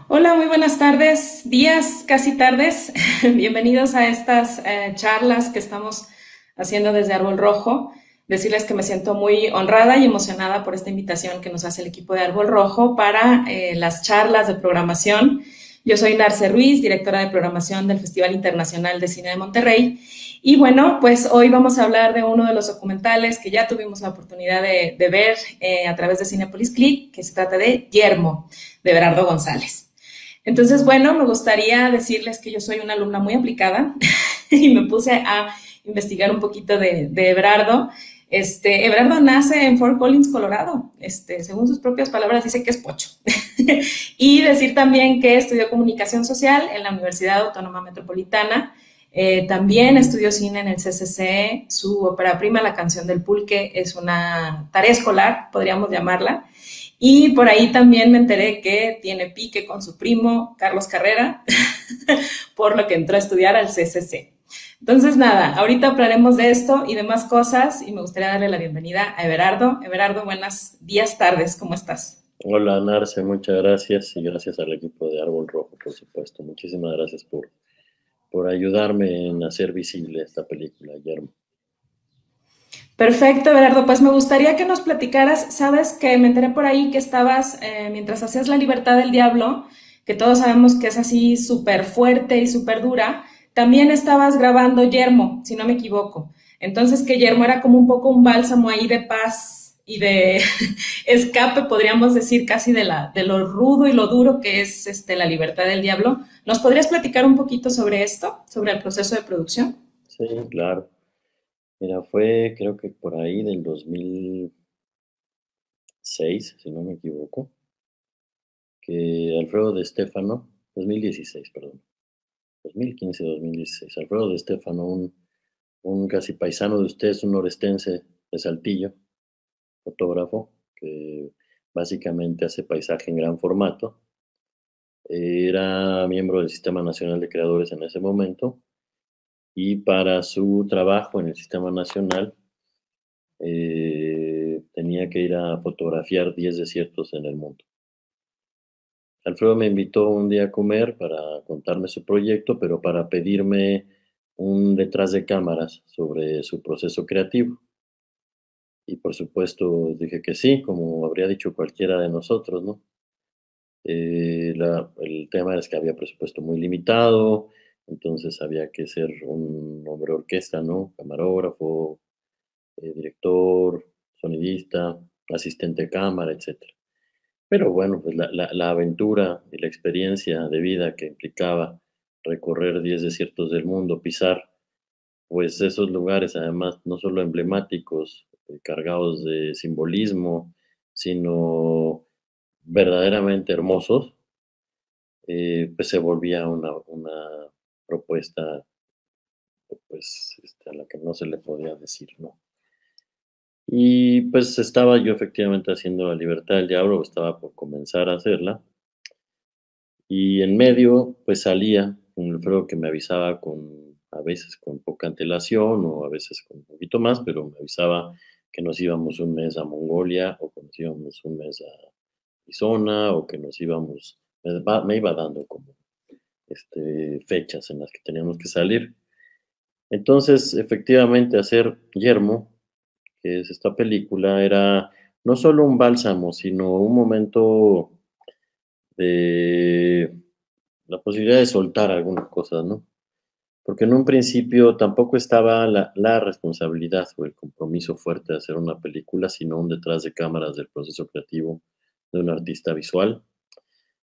Hola, muy buenas tardes, días, casi tardes. Bienvenidos a estas charlas que estamos haciendo desde Árbol Rojo. Decirles que me siento muy honrada y emocionada por esta invitación que nos hace el equipo de Árbol Rojo para las charlas de programación. Yo soy Narce Ruiz, directora de programación del Festival Internacional de Cine de Monterrey. Y bueno, pues hoy vamos a hablar de uno de los documentales que ya tuvimos la oportunidad de ver a través de Cinépolis Click, que se trata de Yermo, de Berardo González. Entonces, bueno, me gustaría decirles que yo soy una alumna muy aplicada y me puse a investigar un poquito de Ebrardo. Ebrardo nace en Fort Collins, Colorado. Según sus propias palabras, dice que es pocho. Y decir también que estudió comunicación social en la Universidad Autónoma Metropolitana. También estudió cine en el CCC. Su ópera prima, La canción del pulque, es una tarea escolar, podríamos llamarla. Y por ahí también me enteré que tiene pique con su primo, Carlos Carrera, por lo que entró a estudiar al CCC. Entonces, nada, ahorita hablaremos de esto y de más cosas y me gustaría darle la bienvenida a Everardo. Everardo, buenos días, tardes, ¿cómo estás? Hola, Narce, muchas gracias y gracias al equipo de Árbol Rojo, por supuesto. Muchísimas gracias por ayudarme en hacer visible esta película, Guillermo. Perfecto, Everardo, pues me gustaría que nos platicaras, sabes que me enteré por ahí que estabas, mientras hacías La Libertad del Diablo, que todos sabemos que es así súper fuerte y súper dura, también estabas grabando Yermo, si no me equivoco. Entonces que Yermo era como un poco un bálsamo ahí de paz y de escape, podríamos decir, casi de lo rudo y lo duro que es La Libertad del Diablo. ¿Nos podrías platicar un poquito sobre esto, sobre el proceso de producción? Sí, claro. Mira, fue creo que por ahí del 2006, si no me equivoco, que Alfredo de Stefano, 2016, perdón, 2015-2016, Alfredo de Stefano, un casi paisano de ustedes, un norestense de Saltillo, fotógrafo, que básicamente hace paisaje en gran formato. Era miembro del Sistema Nacional de Creadores en ese momento y para su trabajo en el Sistema Nacional tenía que ir a fotografiar 10 desiertos en el mundo. Alfredo me invitó un día a comer para contarme su proyecto, pero para pedirme un detrás de cámaras sobre su proceso creativo. Y por supuesto dije que sí, como habría dicho cualquiera de nosotros, ¿no? El tema es que había presupuesto muy limitado, entonces había que ser un hombre orquesta, ¿no? Camarógrafo, director, sonidista, asistente de cámara, etcétera. Pero bueno, pues la aventura y la experiencia de vida que implicaba recorrer 10 desiertos del mundo, pisar, pues esos lugares además no solo emblemáticos, cargados de simbolismo, sino verdaderamente hermosos, pues se volvía una propuesta, pues, a la que no se le podía decir no. Y pues estaba yo efectivamente haciendo La Libertad del Diablo, estaba por comenzar a hacerla, y en medio, pues salía un Alfredo que me avisaba a veces con poca antelación o a veces con un poquito más, pero me avisaba que nos íbamos un mes a Mongolia o que nos íbamos un mes a Arizona o que nos íbamos, me iba dando como fechas en las que teníamos que salir. Entonces, efectivamente, hacer Yermo, que es esta película, era no solo un bálsamo, sino un momento de la posibilidad de soltar algunas cosas, ¿no? Porque en un principio tampoco estaba la responsabilidad o el compromiso fuerte de hacer una película, sino un detrás de cámaras del proceso creativo de un artista visual.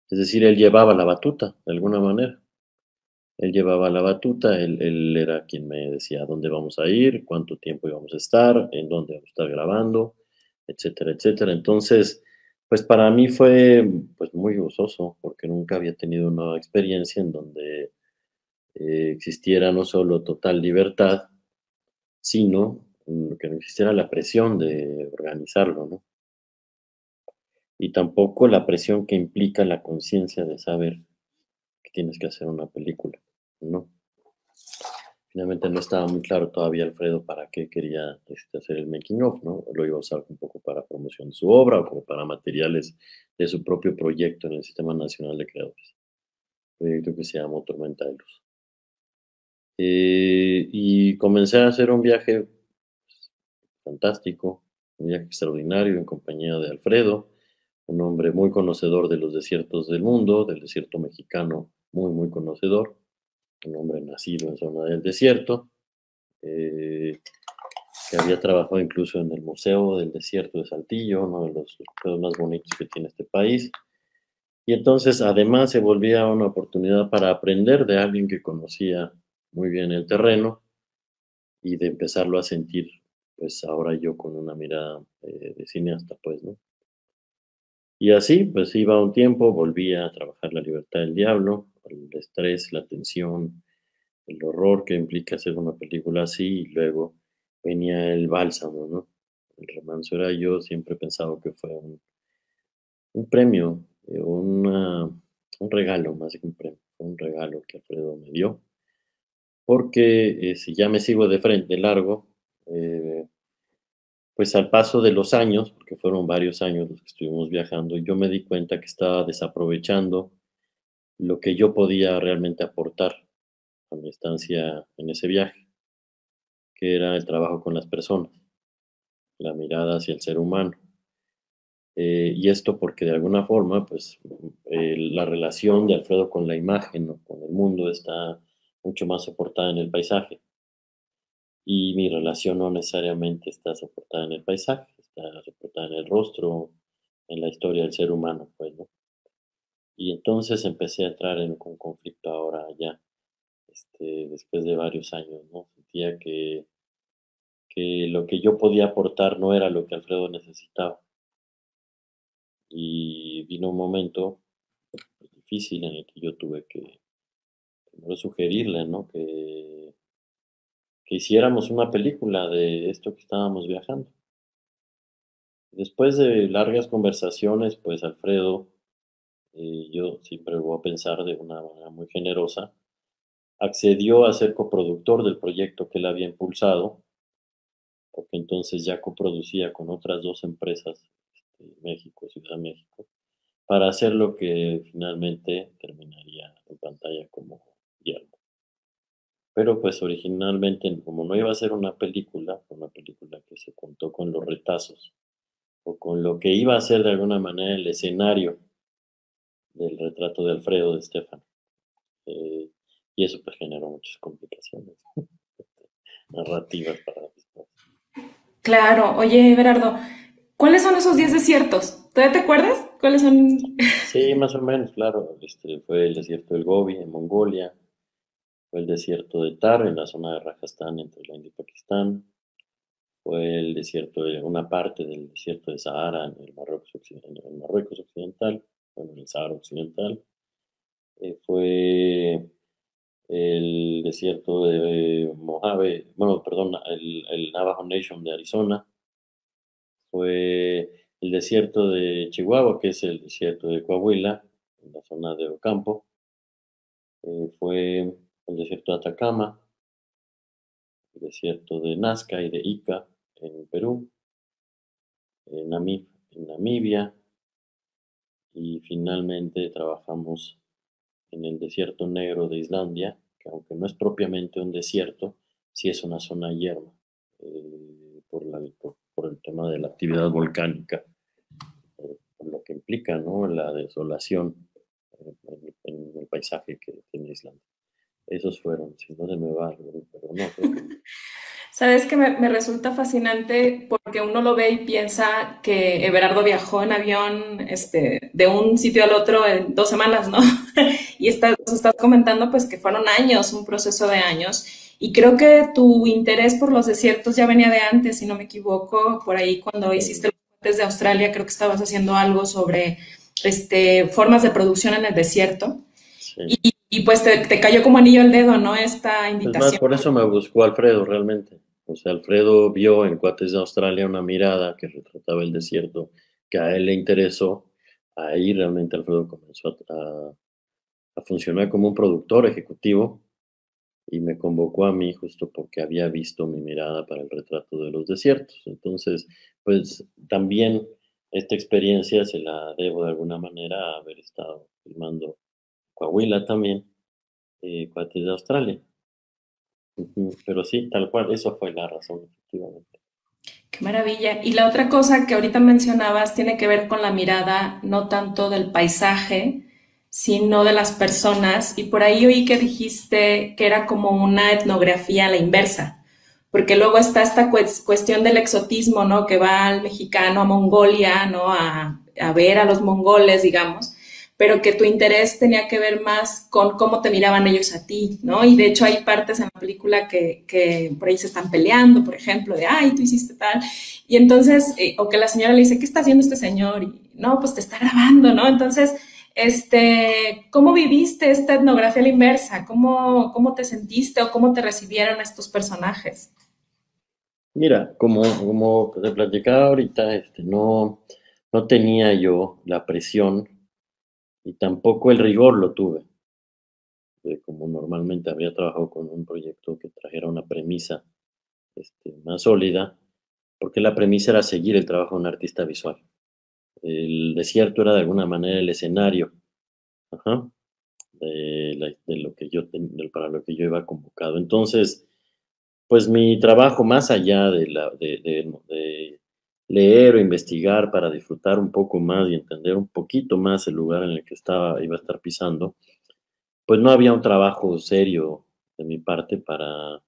Es decir, él llevaba la batuta, de alguna manera. Él llevaba la batuta, él era quien me decía dónde vamos a ir, cuánto tiempo íbamos a estar, en dónde vamos a estar grabando, etcétera, etcétera. Entonces, pues para mí fue pues muy gozoso porque nunca había tenido una experiencia en donde existiera no solo total libertad, sino que no existiera la presión de organizarlo, ¿no? Y tampoco la presión que implica la conciencia de saber que tienes que hacer una película, ¿no? finalmente no estaba muy claro todavía Alfredo para qué quería hacer el making of, ¿no? Lo iba a usar un poco para promoción de su obra o como para materiales de su propio proyecto en el Sistema Nacional de Creadores, proyecto que se llama Tormenta de Luz. Y comencé a hacer un viaje fantástico, un viaje extraordinario en compañía de Alfredo, un hombre muy conocedor de los desiertos del mundo, del desierto mexicano, muy, muy conocedor, un hombre nacido en zona del desierto, eh, que había trabajado incluso en el Museo del Desierto de Saltillo, uno de los museos más bonitos que tiene este país. Y entonces, además, se volvía una oportunidad para aprender de alguien que conocía muy bien el terreno y de empezarlo a sentir, pues ahora yo con una mirada de cineasta, pues, ¿no? Y así, pues iba un tiempo, volvía a trabajar La Libertad del Diablo, el estrés, la tensión, el horror que implica hacer una película así, y luego venía el bálsamo, ¿no? El Remanso era yo siempre he pensado que fue un premio, un regalo, más que un premio, fue un regalo que Alfredo me dio, porque si ya me sigo de frente largo, eh, pues al paso de los años, porque fueron varios años los que estuvimos viajando, yo me di cuenta que estaba desaprovechando lo que yo podía realmente aportar a mi estancia en ese viaje, que era el trabajo con las personas, la mirada hacia el ser humano. Y esto porque de alguna forma, pues la relación de Alfredo con la imagen, ¿no? Con el mundo está mucho más soportada en el paisaje. Y mi relación no necesariamente está soportada en el paisaje, está soportada en el rostro, en la historia del ser humano, pues, ¿no? Y entonces empecé a entrar en un conflicto ahora ya, después de varios años, ¿no? Sentía que lo que yo podía aportar no era lo que Alfredo necesitaba. Y vino un momento pues, difícil en el que yo tuve que primero sugerirle, ¿no? Que hiciéramos una película de esto que estábamos viajando. Después de largas conversaciones, pues Alfredo, yo siempre lo voy a pensar de una manera muy generosa, accedió a ser coproductor del proyecto que él había impulsado, porque entonces ya coproducía con otras dos empresas, México, Ciudad de México, para hacer lo que finalmente terminaría en pantalla como Yermo. Pero pues originalmente, como no iba a ser una película, fue una película que se contó con los retazos o con lo que iba a ser de alguna manera el escenario del retrato de Alfredo de Estefano. Eh, y eso pues generó muchas complicaciones narrativas para después. Claro, oye, Berardo, ¿cuáles son esos 10 desiertos? ¿Todavía te acuerdas? ¿Cuáles son? Sí, más o menos, claro. Fue el desierto del Gobi en Mongolia, fue el desierto de Thar en la zona de Rajasthan entre la India y Pakistán, fue el desierto de una parte del desierto de Sahara en el Marruecos occidental, bueno, en el Sahara occidental, fue el desierto de Mojave, bueno, perdón, el Navajo Nation de Arizona, fue el desierto de Chihuahua, que es el desierto de Coahuila, en la zona de Ocampo, fue el desierto de Atacama, el desierto de Nazca y de Ica en Perú, en Namibia, y finalmente trabajamos en el desierto negro de Islandia, que aunque no es propiamente un desierto, sí es una zona yerma, por el tema de la actividad volcánica, por lo que implica, ¿no? La desolación en el paisaje que tiene Islandia. Esos fueron, si no se me va algo, pero no, creo que no. Sabes que me resulta fascinante porque uno lo ve y piensa que Everardo viajó en avión, de un sitio al otro en 2 semanas, ¿no? Y estás comentando pues que fueron años, un proceso de años. Y creo que tu interés por los desiertos ya venía de antes, si no me equivoco, por ahí cuando hiciste los puentes de Australia, creo que estabas haciendo algo sobre formas de producción en el desierto. Sí. Y pues te cayó como anillo al dedo, ¿no? Esta Es más, invitación. por eso me buscó Alfredo realmente. O sea, Alfredo vio en Cuates de Australia una mirada que retrataba el desierto que a él le interesó. Ahí realmente Alfredo comenzó a funcionar como un productor ejecutivo y me convocó a mí justo porque había visto mi mirada para el retrato de los desiertos. Entonces, pues también esta experiencia se la debo de alguna manera a haber estado filmando Coahuila también, cuates de Australia. Ujú, pero sí, tal cual, eso fue la razón, efectivamente. Qué maravilla. Y la otra cosa que ahorita mencionabas tiene que ver con la mirada no tanto del paisaje, sino de las personas. Y por ahí oí que dijiste que era como una etnografía a la inversa, porque luego está esta cuestión del exotismo, ¿no? Que va al mexicano a Mongolia, ¿no? A ver a los mongoles, digamos, pero que tu interés tenía que ver más con cómo te miraban ellos a ti, ¿no? Y de hecho hay partes en la película que por ahí se están peleando, por ejemplo, de, ay, tú hiciste tal. Y entonces, o que la señora le dice, ¿qué está haciendo este señor? Y no, pues te está grabando, ¿no? Entonces, ¿cómo viviste esta etnografía a la inversa? ¿Cómo te sentiste o cómo te recibieron estos personajes? Mira, como te platicaba ahorita, no tenía yo la presión y tampoco el rigor lo tuve, de como normalmente habría trabajado con un proyecto que trajera una premisa más sólida, porque la premisa era seguir el trabajo de un artista visual. El desierto era de alguna manera el escenario, ajá, de lo que para lo que yo iba convocado. Entonces, pues mi trabajo, más allá de leer o investigar para disfrutar un poco más y entender un poquito más el lugar en el que iba a estar pisando, pues no había un trabajo serio de mi parte para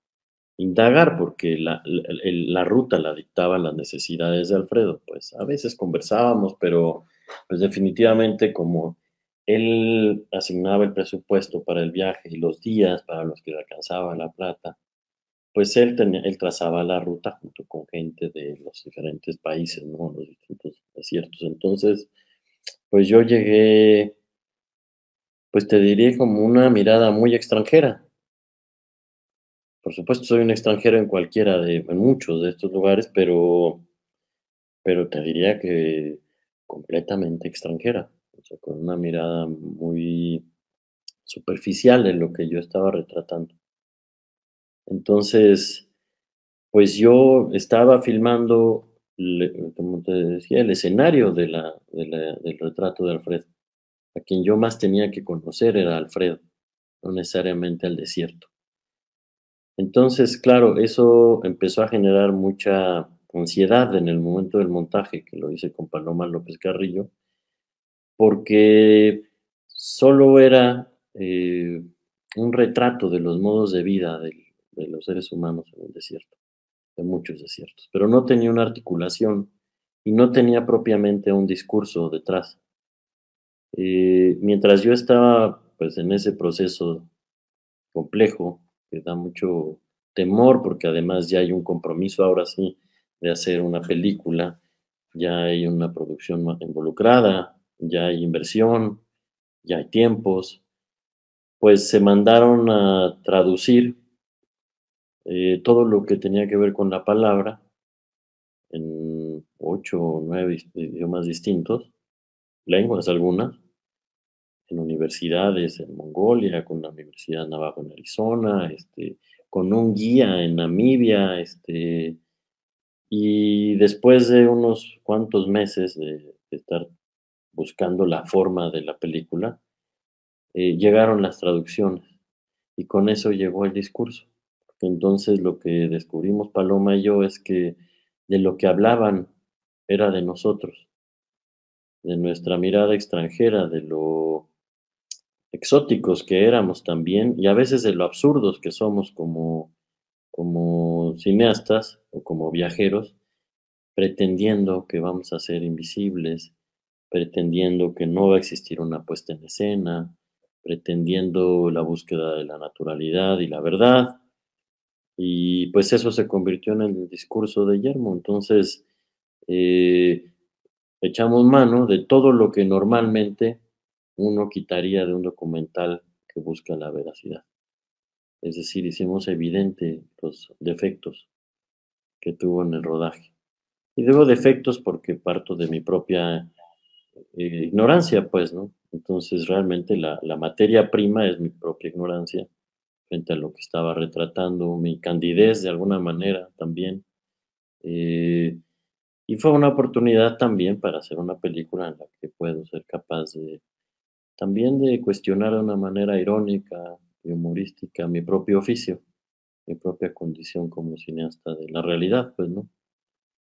indagar, porque la ruta la dictaban las necesidades de Alfredo. Pues a veces conversábamos, pero pues definitivamente como él asignaba el presupuesto para el viaje y los días para los que le alcanzaba la plata, pues él trazaba la ruta junto con gente de los diferentes países, ¿no? Los distintos desiertos. Entonces, pues yo llegué, pues te diría como una mirada muy extranjera. Por supuesto, soy un extranjero en muchos de estos lugares, pero te diría que completamente extranjera, o sea, con una mirada muy superficial de lo que yo estaba retratando. Entonces, pues yo estaba filmando, como te decía, el escenario del retrato de Alfredo. A quien yo más tenía que conocer era Alfredo, no necesariamente al desierto. Entonces, claro, eso empezó a generar mucha ansiedad en el momento del montaje, que lo hice con Paloma López Carrillo, porque solo era un retrato de los modos de vida de los seres humanos en el desierto, de muchos desiertos, pero no tenía una articulación y no tenía propiamente un discurso detrás. Mientras yo estaba pues en ese proceso complejo, que da mucho temor, porque además ya hay un compromiso ahora sí de hacer una película, ya hay una producción involucrada, ya hay inversión, ya hay tiempos, pues se mandaron a traducir todo lo que tenía que ver con la palabra en 8 o 9 idiomas distintos, lenguas algunas, en universidades en Mongolia, con la Universidad Navajo en Arizona, con un guía en Namibia, y después de unos cuantos meses de estar buscando la forma de la película, llegaron las traducciones y con eso llegó el discurso. Entonces lo que descubrimos Paloma y yo es que de lo que hablaban era de nosotros, de nuestra mirada extranjera, de lo exóticos que éramos también y a veces de lo absurdos que somos como cineastas o como viajeros, pretendiendo que vamos a ser invisibles, pretendiendo que no va a existir una puesta en escena, pretendiendo la búsqueda de la naturalidad y la verdad. Y pues eso se convirtió en el discurso de Yermo. Entonces, eh, echamos mano de todo lo que normalmente uno quitaría de un documental que busca la veracidad. Es decir, hicimos evidente los defectos que tuvo en el rodaje. Y digo defectos porque parto de mi propia ignorancia, pues, ¿no? Entonces, realmente la materia prima es mi propia ignorancia, frente a lo que estaba retratando, mi candidez de alguna manera también. Eh, y fue una oportunidad también para hacer una película en la que puedo ser capaz de también de cuestionar de una manera irónica y humorística mi propio oficio, mi propia condición como cineasta de la realidad, pues, ¿no?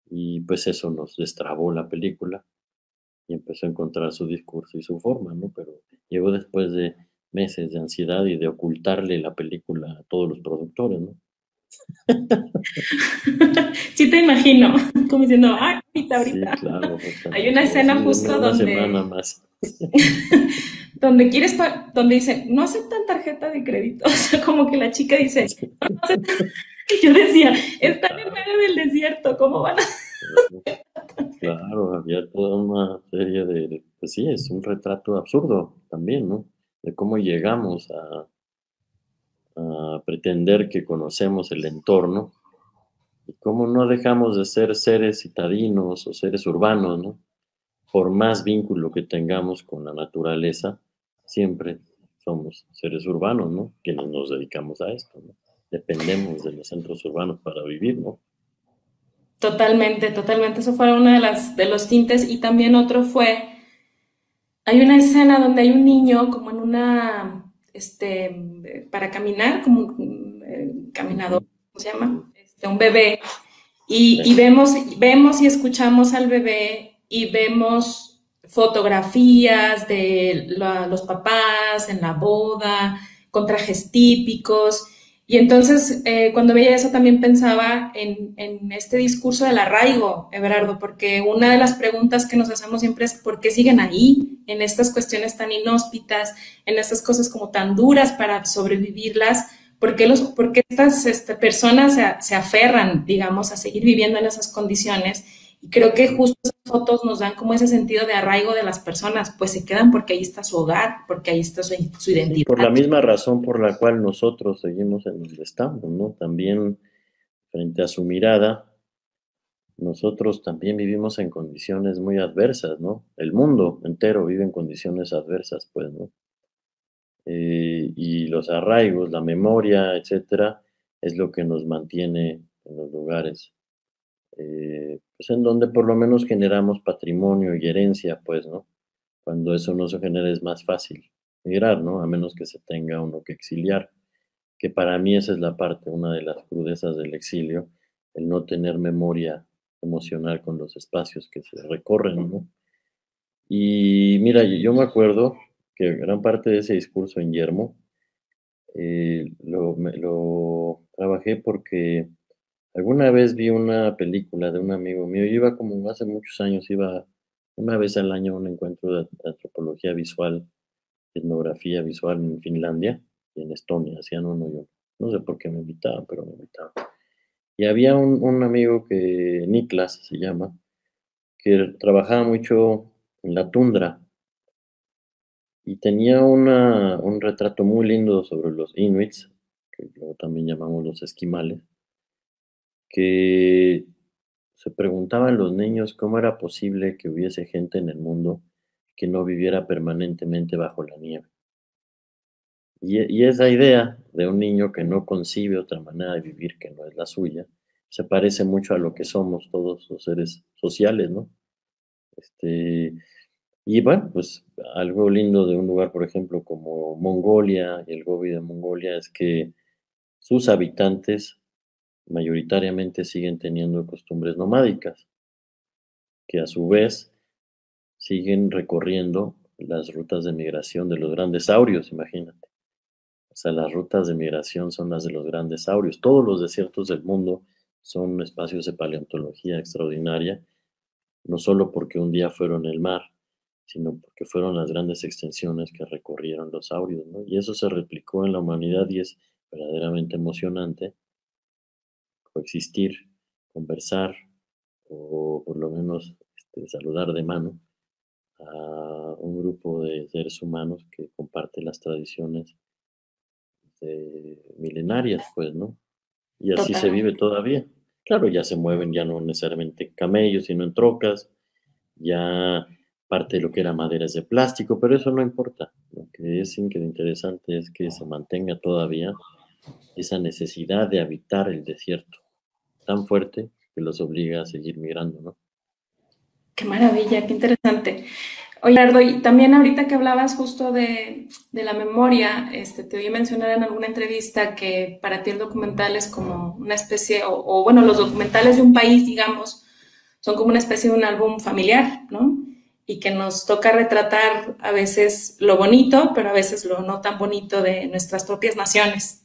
Y pues eso nos destrabó la película y empezó a encontrar su discurso y su forma, ¿no? Pero llegó después de meses de ansiedad y de ocultarle la película a todos los productores, ¿no? Sí te imagino, como diciendo, ah, ahorita, Sí, ahorita. claro, fue Hay tan una así, escena así, justo una semana más. donde donde dicen, no aceptan tarjeta de crédito. O sea, como que la chica dice, Sí, y yo decía, sí, están en claro. medio del desierto, ¿cómo van a...? Claro, había toda una serie pues sí, es un retrato absurdo también, ¿no? De cómo llegamos a pretender que conocemos el entorno y cómo no dejamos de ser seres citadinos o seres urbanos, ¿no? Por más vínculo que tengamos con la naturaleza, siempre somos seres urbanos, ¿no? Quienes nos dedicamos a esto, ¿no? Dependemos de los centros urbanos para vivir, ¿no? Totalmente, totalmente. Eso fue uno de de los tintes. Y también otro fue, hay una escena donde hay un niño como en para caminar, como un caminador, Ujú, ¿cómo se llama? Un bebé. Y sí, vemos y escuchamos al bebé y vemos fotografías de los papás en la boda, con trajes típicos. Y entonces, cuando veía eso, también pensaba en este discurso del arraigo, Everardo, porque una de las preguntas que nos hacemos siempre es ¿por qué siguen ahí, en estas cuestiones tan inhóspitas, en estas cosas como tan duras para sobrevivirlas? ¿Por qué estas personas se aferran, digamos, a seguir viviendo en esas condiciones? Y creo que ujú. justo esas fotos nos dan como ese sentido de arraigo de las personas, pues se quedan porque ahí está su hogar, porque ahí está su Sí, por la identidad. misma razón por la cual nosotros seguimos en donde estamos, ¿no? También frente a su mirada, nosotros también vivimos en condiciones muy adversas, ¿no? El mundo entero vive en condiciones adversas, pues, ¿no? Y los arraigos, la memoria, etcétera, es lo que nos mantiene en los lugares, pues en donde por lo menos generamos patrimonio y herencia, pues, ¿no? Cuando eso no se genera es más fácil migrar, ¿no? A menos que se tenga uno que exiliar, que para mí esa es la parte, una de las crudezas del exilio, el no tener memoria emocional con los espacios que se recorren, ¿no? Y mira, yo me acuerdo que gran parte de ese discurso en Yermo lo trabajé porque alguna vez vi una película de un amigo mío, yo iba como hace muchos años, iba una vez al año a un encuentro de antropología visual, etnografía visual en Finlandia y en Estonia, hacían uno yo. No sé por qué me invitaban, pero me invitaban. Y había un amigo que, Niklas se llama, que trabajaba mucho en la tundra y tenía un retrato muy lindo sobre los inuits, que luego también llamamos los esquimales, que se preguntaban los niños cómo era posible que hubiese gente en el mundo que no viviera permanentemente bajo la nieve. Y esa idea de un niño que no concibe otra manera de vivir que no es la suya, se parece mucho a lo que somos todos los seres sociales, ¿no? Este, y bueno, pues algo lindo de un lugar, por ejemplo, como Mongolia y el Gobi de Mongolia es que sus habitantes mayoritariamente siguen teniendo costumbres nomádicas, que a su vez siguen recorriendo las rutas de migración de los grandes saurios, imagínate. O sea, las rutas de migración son las de los grandes saurios. Todos los desiertos del mundo son espacios de paleontología extraordinaria, no solo porque un día fueron el mar, sino porque fueron las grandes extensiones que recorrieron los saurios, ¿no? Y eso se replicó en la humanidad y es verdaderamente emocionante coexistir, conversar o por lo menos saludar de mano a un grupo de seres humanos que comparte las tradiciones milenarias, pues, ¿no? Y así se vive Totalmente. todavía. Claro, ya se mueven, ya no necesariamente en camellos, sino en trocas, ya parte de lo que era madera es de plástico, pero eso no importa. Lo que es interesante es que se mantenga todavía. esa necesidad de habitar el desierto tan fuerte que los obliga a seguir migrando, ¿no? Qué maravilla, qué interesante. Oye, Gerardo, y también ahorita que hablabas justo de la memoria, te oí mencionar en alguna entrevista que para ti el documental es como una especie, o bueno, los documentales de un país, digamos, son como una especie de un álbum familiar, ¿no? Y que nos toca retratar a veces lo bonito, pero a veces lo no tan bonito de nuestras propias naciones.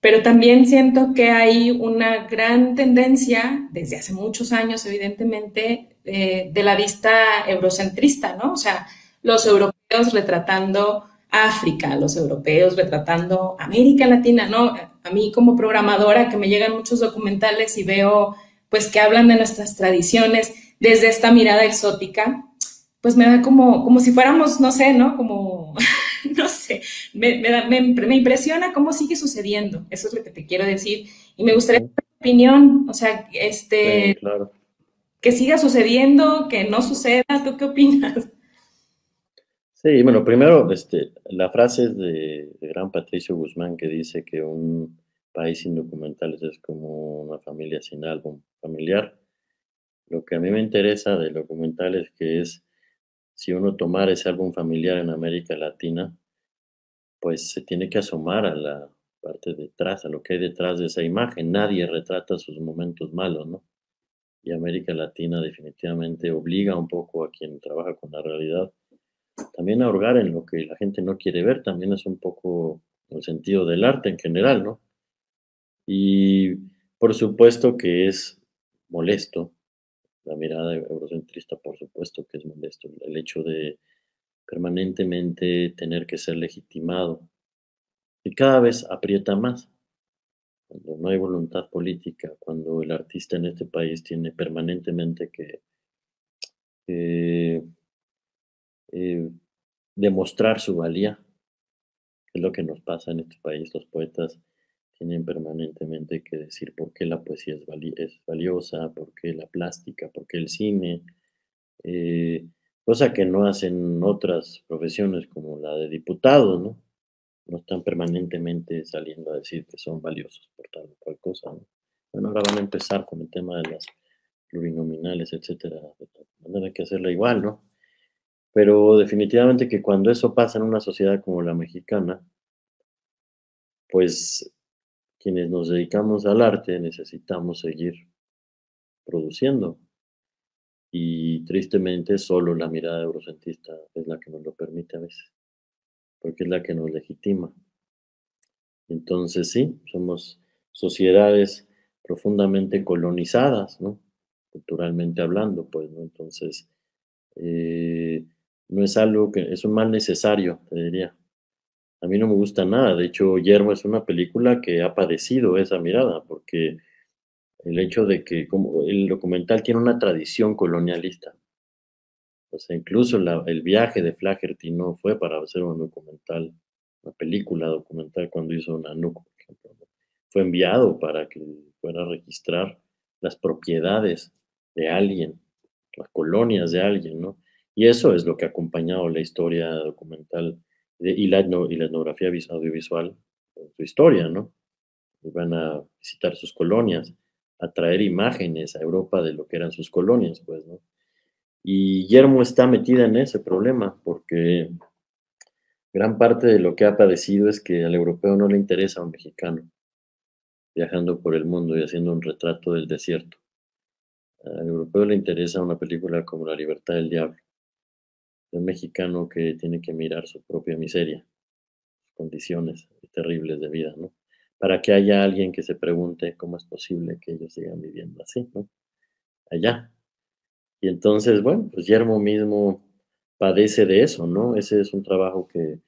Pero también siento que hay una gran tendencia, desde hace muchos años, evidentemente, de la vista eurocentrista, ¿no? O sea, los europeos retratando África, los europeos retratando América Latina, ¿no? A mí como programadora que me llegan muchos documentales y veo, pues, que hablan de nuestras tradiciones desde esta mirada exótica, pues me da como si fuéramos, no sé, ¿no? Como no sé, me impresiona cómo sigue sucediendo, eso es lo que te quiero decir, y me gustaría Ujú. tu opinión, o sea, Sí, claro. que siga sucediendo, que no suceda, ¿tú qué opinas? Sí, bueno, primero, la frase es de gran Patricio Guzmán que dice que un país sin documentales es como una familia sin álbum familiar. Lo que a mí me interesa del documental es que es, si uno tomara ese álbum familiar en América Latina, pues se tiene que asomar a la parte detrás, a lo que hay detrás de esa imagen. Nadie retrata sus momentos malos, ¿no? Y América Latina definitivamente obliga un poco a quien trabaja con la realidad también a hurgar en lo que la gente no quiere ver, también es un poco el sentido del arte en general, ¿no? Y por supuesto que es molesto, la mirada eurocentrista, por supuesto que es molesto, el hecho de permanentemente tener que ser legitimado y cada vez aprieta más. Cuando no hay voluntad política, cuando el artista en este país tiene permanentemente que, eh, demostrar su valía, es lo que nos pasa en este país. Los poetas tienen permanentemente que decir por qué la poesía es valiosa, por qué la plástica, por qué el cine, eh, cosa que no hacen otras profesiones como la de diputados, ¿no? No están permanentemente saliendo a decir que son valiosos por tal o cual cosa, ¿no? Bueno, ahora van a empezar con el tema de las plurinominales, etcétera. Van a tener que hacerla igual, ¿no? Pero definitivamente que cuando eso pasa en una sociedad como la mexicana, pues quienes nos dedicamos al arte necesitamos seguir produciendo y tristemente solo la mirada eurocentrista es la que nos lo permite a veces, porque es la que nos legitima. Entonces sí, somos sociedades profundamente colonizadas, ¿no? Culturalmente hablando, pues, ¿no? Entonces, eh, no es algo que es un mal necesario, te diría. A mí no me gusta nada. De hecho, Yermo es una película que ha padecido esa mirada, porque el hecho de que como el documental tiene una tradición colonialista. O sea, incluso el viaje de Flaherty no fue para hacer un documental, una película documental cuando hizo Nanook, por ejemplo, ¿no? Fue enviado para que fuera a registrar las propiedades de alguien, las colonias de alguien, ¿no? Y eso es lo que ha acompañado la historia documental y la etnografía audiovisual, su historia, ¿no? Y van a visitar sus colonias, a traer imágenes a Europa de lo que eran sus colonias, pues, ¿no? Y Yermo está metida en ese problema, porque gran parte de lo que ha padecido es que al europeo no le interesa a un mexicano viajando por el mundo y haciendo un retrato del desierto. Al europeo le interesa una película como La libertad del diablo, de un mexicano que tiene que mirar su propia miseria, condiciones terribles de vida, ¿no? Para que haya alguien que se pregunte cómo es posible que ellos sigan viviendo así, ¿no? Allá. Y entonces, bueno, pues Yermo mismo padece de eso, ¿no? Ese es un trabajo que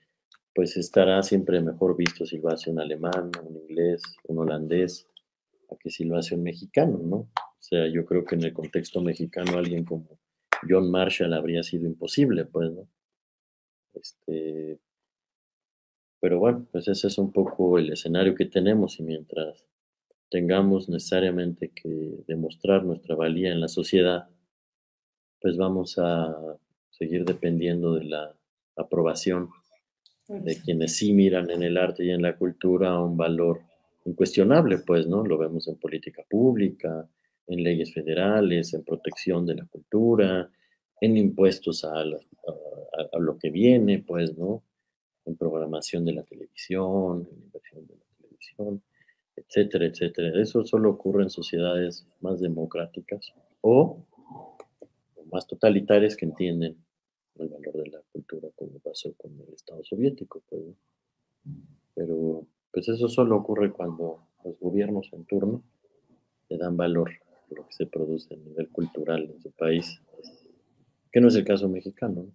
pues estará siempre mejor visto si lo hace un alemán, un inglés, un holandés, a que si lo hace un mexicano, ¿no? O sea, yo creo que en el contexto mexicano alguien como John Marshall habría sido imposible, pues, ¿no? Este, pero bueno, pues ese es un poco el escenario que tenemos y mientras tengamos necesariamente que demostrar nuestra valía en la sociedad, pues vamos a seguir dependiendo de la aprobación de quienes sí miran en el arte y en la cultura un valor incuestionable, pues, ¿no? Lo vemos en política pública, en leyes federales, en protección de la cultura, en impuestos a lo que viene, pues, ¿no? En programación de la televisión, en inversión de la televisión, etcétera, etcétera. Eso solo ocurre en sociedades más democráticas o más totalitarias que entienden el valor de la cultura, como pasó con el Estado soviético, pues, ¿no? Pero pues eso solo ocurre cuando los gobiernos en turno le dan valor a lo que se produce a nivel cultural en su país, que no es el caso mexicano, ¿no?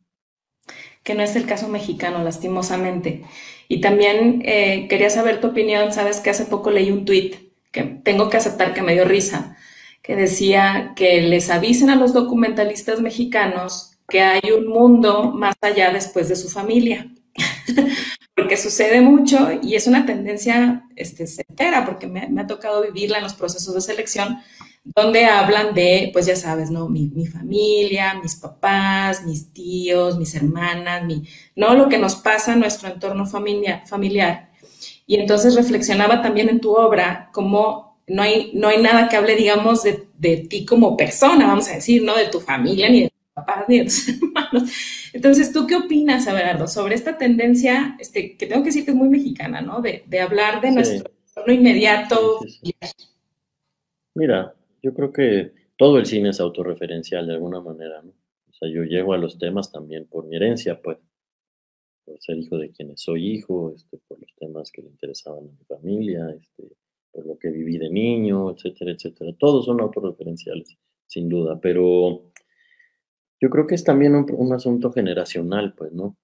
Que no es el caso mexicano, lastimosamente. Y también quería saber tu opinión. Sabes que hace poco leí un tuit que tengo que aceptar que me dio risa, que decía que les avisen a los documentalistas mexicanos que hay un mundo más allá después de su familia, porque sucede mucho y es una tendencia certera, porque me ha tocado vivirla en los procesos de selección, donde hablan de, pues ya sabes, ¿no? Mi familia, mis papás, mis tíos, mis hermanas, ¿no? Lo que nos pasa en nuestro entorno familiar. Y entonces reflexionaba también en tu obra como no hay nada que hable, digamos, de ti como persona, vamos a decir, ¿no? De tu familia, ni de tus papás, ni de tus hermanos. Entonces, ¿tú qué opinas, Abelardo, sobre esta tendencia, que tengo que decir que es muy mexicana, ¿no? De hablar de nuestro Sí, entorno sí, inmediato. sí, sí. Mira, yo creo que todo el cine es autorreferencial de alguna manera, ¿no? O sea, yo llego a los temas también por mi herencia, pues, por ser hijo de quienes soy hijo, por los temas que le interesaban a mi familia, por lo que viví de niño, etcétera, etcétera. Todos son autorreferenciales, sin duda, pero yo creo que es también un asunto generacional, pues, ¿no?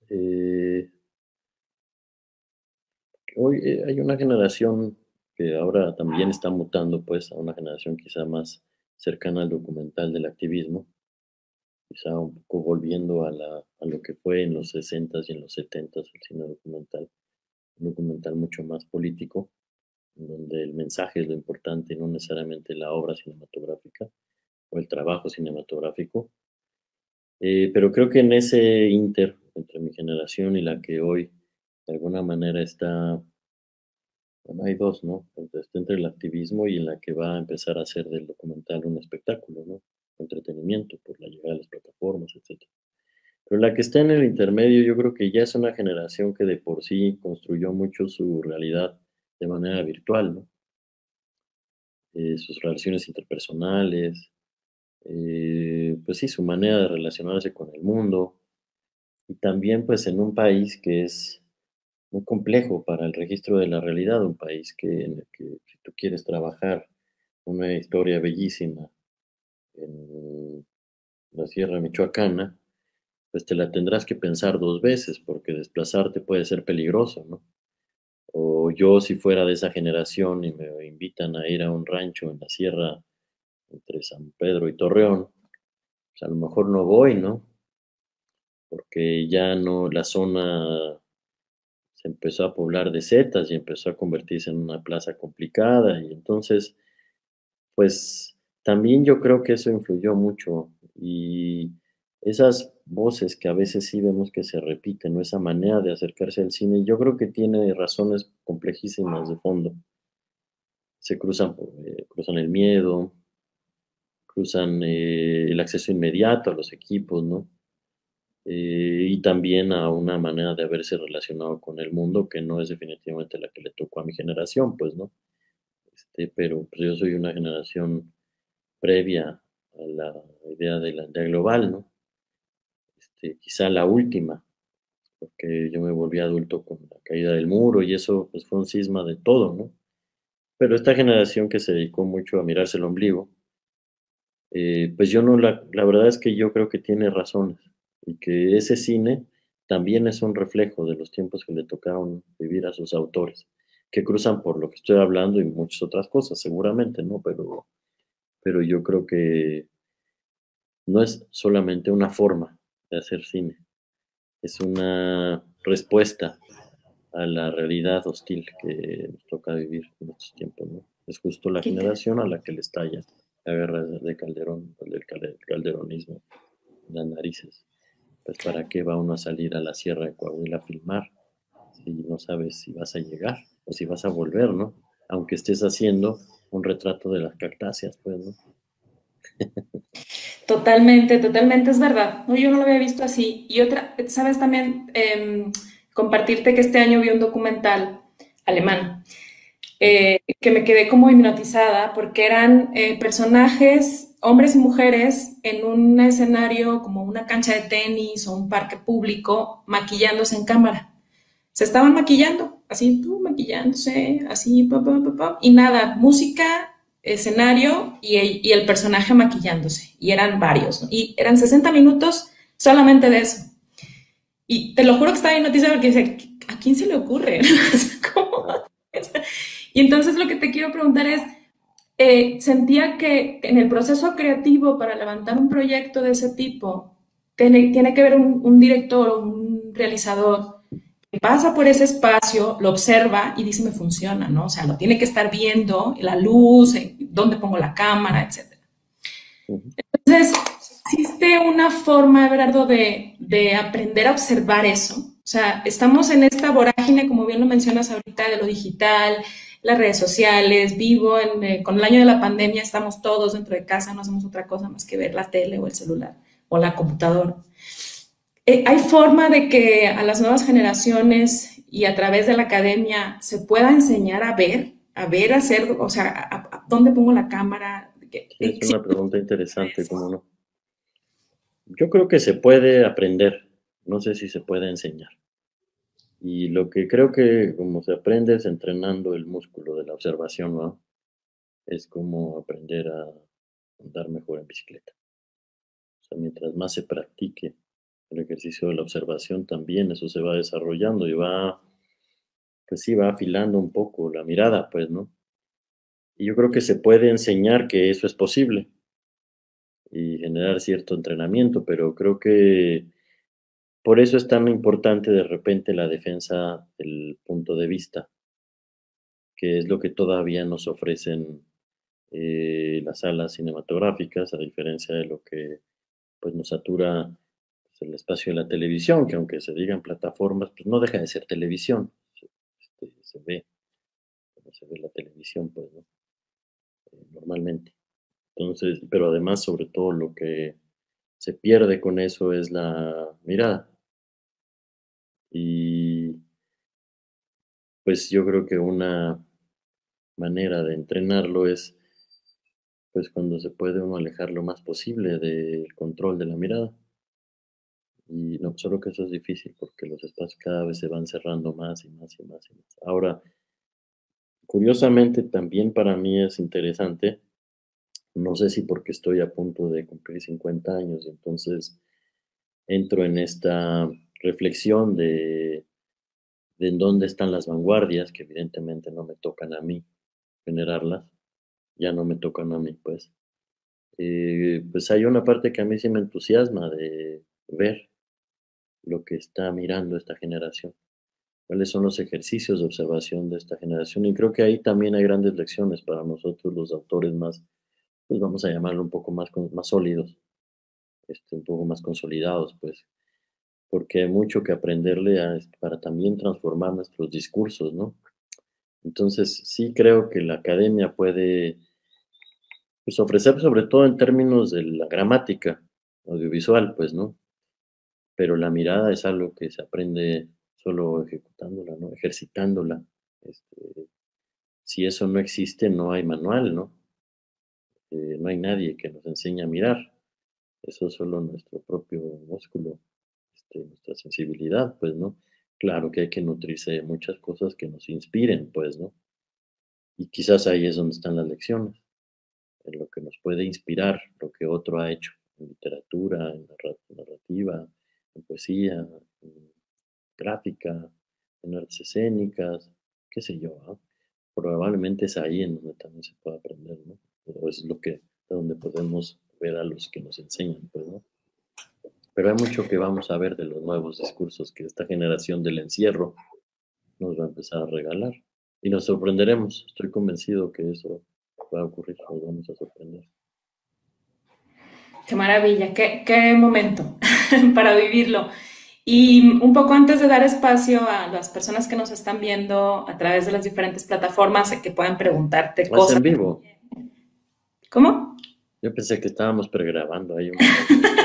Eh, Hoy hay una generación que ahora también está mutando, pues, a una generación quizá más cercana al documental del activismo, quizá un poco volviendo a lo que fue en los 60s y en los 70s el cine documental, un documental mucho más político, en donde el mensaje es lo importante, no necesariamente la obra cinematográfica o el trabajo cinematográfico. Pero creo que en ese inter entre mi generación y la que hoy de alguna manera está, bueno, hay 2, ¿no? Está entre el activismo y en la que va a empezar a hacer del documental un espectáculo, ¿no? Entretenimiento por la llegada de las plataformas, etcétera. Pero la que está en el intermedio, yo creo que ya es una generación que de por sí construyó mucho su realidad de manera virtual, ¿no? Sus relaciones interpersonales, pues sí, su manera de relacionarse con el mundo, y también, pues, en un país que es muy complejo para el registro de la realidad, un país en el que si tú quieres trabajar una historia bellísima en la sierra michoacana, pues te la tendrás que pensar 2 veces, porque desplazarte puede ser peligroso, ¿no? O yo, si fuera de esa generación y me invitan a ir a un rancho en la sierra entre San Pedro y Torreón, pues a lo mejor no voy, ¿no? Porque ya no, la zona se empezó a poblar de setas y empezó a convertirse en una plaza complicada, y entonces, pues, también yo creo que eso influyó mucho, y esas voces que a veces sí vemos que se repiten, ¿no? Esa manera de acercarse al cine, yo creo que tiene razones complejísimas de fondo. Se cruzan el miedo, cruzan, el acceso inmediato a los equipos, ¿no? Y también a una manera de haberse relacionado con el mundo que no es definitivamente la que le tocó a mi generación, pues, ¿no? Pero, pues, yo soy una generación previa a la idea de la aldea global, ¿no? Quizá la última, porque yo me volví adulto con la caída del muro y eso, pues, fue un cisma de todo, ¿no? Pero esta generación que se dedicó mucho a mirarse el ombligo, pues yo no la verdad es que yo creo que tiene razones, y que ese cine también es un reflejo de los tiempos que le tocaron vivir a sus autores, que cruzan por lo que estoy hablando y muchas otras cosas seguramente, ¿no? Pero yo creo que no es solamente una forma de hacer cine, es una respuesta a la realidad hostil que nos toca vivir en estos tiempos, ¿no? Es justo la Qué interesante. generación a la que le estalla la guerra de Calderón, el calderonismo en las narices. Pues, ¿para qué va uno a salir a la sierra de Coahuila a filmar? y no sabes si vas a llegar o si vas a volver, ¿no? Aunque estés haciendo un retrato de las cactáceas, pues, ¿no? Totalmente, totalmente es verdad. No, yo no lo había visto así. Y otra, sabes también compartirte que este año vi un documental alemán que me quedé como hipnotizada porque eran personajes, hombres y mujeres, en un escenario como una cancha de tenis o un parque público, maquillándose en cámara. Se estaban maquillando, así, tú maquillándose, así, y nada, música, escenario y el personaje maquillándose. Y eran varios, ¿no? Y eran 60 minutos solamente de eso. Y te lo juro que estaba en noticia porque dice, ¿a quién se le ocurre? ¿Cómo? Y entonces lo que te quiero preguntar es, sentía que en el proceso creativo para levantar un proyecto de ese tipo, tiene que haber un director o un realizador que pasa por ese espacio, lo observa y dice, me funciona, ¿no? O sea, lo tiene que estar viendo, la luz, dónde pongo la cámara, etcétera. Ujú. Entonces, ¿existe una forma, Everardo, de aprender a observar eso? O sea, estamos en esta vorágine, como bien lo mencionas ahorita, de lo digital, las redes sociales, con el año de la pandemia estamos todos dentro de casa, no hacemos otra cosa más que ver la tele o el celular o la computadora. ¿Hay forma de que a las nuevas generaciones y a través de la academia se pueda enseñar a ver, hacer, o sea, dónde pongo la cámara? Sí, es una pregunta interesante, ¿cómo no? Yo creo que se puede aprender, no sé si se puede enseñar. Y lo que creo que como se aprende es entrenando el músculo de la observación, ¿no? Es como aprender a andar mejor en bicicleta. O sea, mientras más se practique el ejercicio de la observación, también eso se va desarrollando y va, pues sí, va afilando un poco la mirada, pues, ¿no? Y yo creo que se puede enseñar que eso es posible y generar cierto entrenamiento, pero creo que por eso es tan importante de repente la defensa del punto de vista, que es lo que todavía nos ofrecen las salas cinematográficas, a diferencia de lo que pues, nos satura pues, el espacio de la televisión, que aunque se digan plataformas, pues no deja de ser televisión. Se ve, como se ve la televisión, pues, ¿no? Normalmente. Entonces, pero además, sobre todo, lo que se pierde con eso es la mirada. Y pues yo creo que una manera de entrenarlo es pues cuando se puede uno alejar lo más posible del control de la mirada. Y no, solo que eso es difícil porque los espacios cada vez se van cerrando más y más y más y más. Ahora, curiosamente, también para mí es interesante, no sé si porque estoy a punto de cumplir 50 años, y entonces entro en esta reflexión de en dónde están las vanguardias, que evidentemente no me tocan a mí generarlas, ya no me tocan a mí, pues. Pues hay una parte que a mí sí me entusiasma de ver lo que está mirando esta generación, cuáles son los ejercicios de observación de esta generación. Y creo que ahí también hay grandes lecciones para nosotros, los autores más, pues vamos a llamarlo un poco más, más sólidos, un poco más consolidados, pues, porque hay mucho que aprenderle para también transformar nuestros discursos, ¿no? Entonces, sí creo que la academia puede pues, ofrecer, sobre todo en términos de la gramática audiovisual, pues, ¿no? Pero la mirada es algo que se aprende solo ejecutándola, ¿no? Ejercitándola. Este, si eso no existe, no hay manual, ¿no? No hay nadie que nos enseñe a mirar. Eso es solo nuestro propio músculo, nuestra sensibilidad, pues, ¿no? Claro que hay que nutrirse de muchas cosas que nos inspiren, pues, ¿no? Y quizás ahí es donde están las lecciones, en lo que nos puede inspirar, lo que otro ha hecho, en literatura, en narrativa, en poesía, en gráfica, en artes escénicas, qué sé yo, ¿ah? Probablemente es ahí en donde también se puede aprender, ¿no? O es lo que, donde podemos ver a los que nos enseñan, pues, ¿no? Pero hay mucho que vamos a ver de los nuevos discursos que esta generación del encierro nos va a empezar a regalar. Y nos sorprenderemos. Estoy convencido que eso va a ocurrir. Nos vamos a sorprender. Qué maravilla, qué momento para vivirlo. Y un poco antes de dar espacio a las personas que nos están viendo a través de las diferentes plataformas que puedan preguntarte Más cosas. en vivo. ¿Cómo? Yo pensé que estábamos pregrabando ahí una transmisión.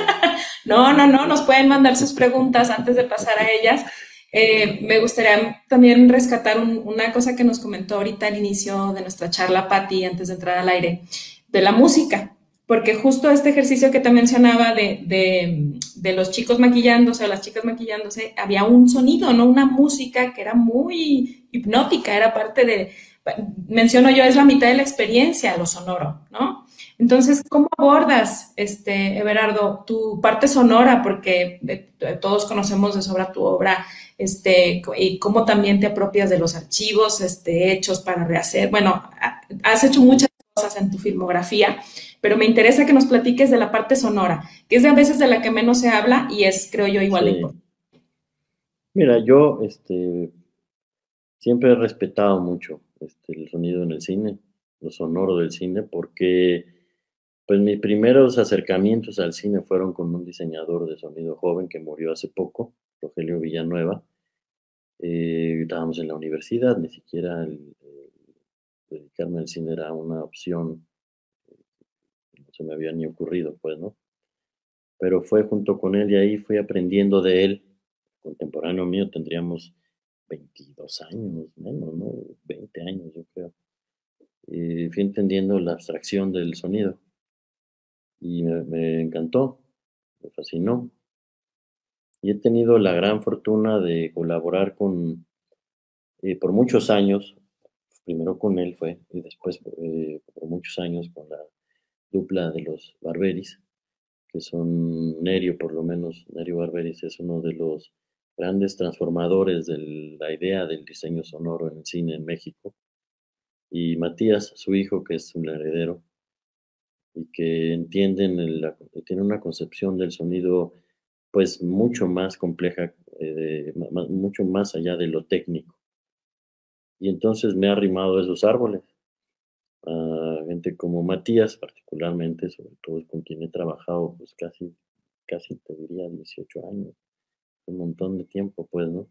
No, no, no, nos pueden mandar sus preguntas antes de pasar a ellas. Me gustaría también rescatar una cosa que nos comentó ahorita al inicio de nuestra charla, Patti, antes de entrar al aire, de la música, porque justo este ejercicio que te mencionaba de los chicos maquillándose o las chicas maquillándose, había un sonido, ¿no? Una música que era muy hipnótica, era parte de, menciono yo, es la mitad de la experiencia, lo sonoro, ¿no? Entonces, ¿cómo abordas, Everardo, tu parte sonora? Porque todos conocemos de sobra tu obra, y cómo también te apropias de los archivos, hechos para rehacer. Bueno, has hecho muchas cosas en tu filmografía, pero me interesa que nos platiques de la parte sonora, que es de a veces de la que menos se habla y es, creo yo, igual de Sí. importante. Mira, yo siempre he respetado mucho el sonido en el cine, lo sonoro del cine, porque pues mis primeros acercamientos al cine fueron con un diseñador de sonido joven que murió hace poco, Rogelio Villanueva. Estábamos en la universidad, ni siquiera dedicarme al cine era una opción, no se me había ni ocurrido, pues, ¿no? Pero fue junto con él y ahí fui aprendiendo de él. Contemporáneo mío tendríamos 22 años, menos, ¿no? 20 años, yo creo. Y fui entendiendo la abstracción del sonido y me encantó, me fascinó. Y he tenido la gran fortuna de colaborar por muchos años, primero con él fue, y después por muchos años con la dupla de los Barberis, que son Nerio, por lo menos, Nerio Barberis es uno de los grandes transformadores de la idea del diseño sonoro en el cine en México, y Matías, su hijo, que es un heredero, y que entienden, tienen una concepción del sonido pues mucho más compleja, mucho más allá de lo técnico. Y entonces me ha arrimado a esos árboles, a gente como Matías particularmente, sobre todo con quien he trabajado pues casi te diría 18 años, un montón de tiempo pues, ¿no?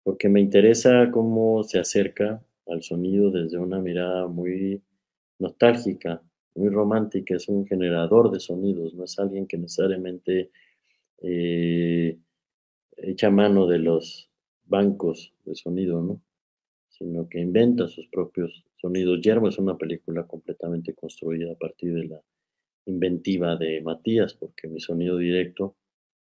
Porque me interesa cómo se acerca al sonido desde una mirada muy nostálgica, muy romántica, es un generador de sonidos, no es alguien que necesariamente eh, echa mano de los bancos de sonido, ¿no? Sino que inventa sus propios sonidos. Yermo es una película completamente construida a partir de la inventiva de Matías, porque mi sonido directo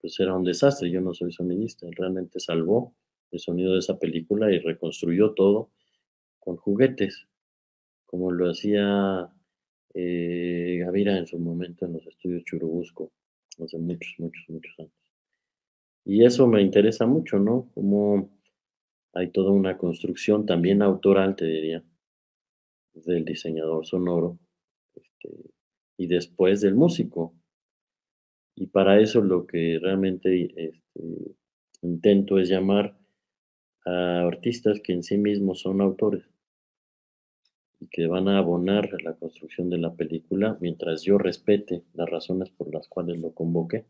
pues era un desastre, yo no soy sonidista, él realmente salvó el sonido de esa película y reconstruyó todo con juguetes, como lo hacía Gavira en su momento en los estudios Churubusco, hace muchos, muchos, muchos años. Y eso me interesa mucho, ¿no? Como hay toda una construcción también autoral, te diría, del diseñador sonoro, y después del músico. Y para eso lo que realmente intento es llamar a artistas que en sí mismos son autores y que van a abonar a la construcción de la película mientras yo respete las razones por las cuales lo convoqué.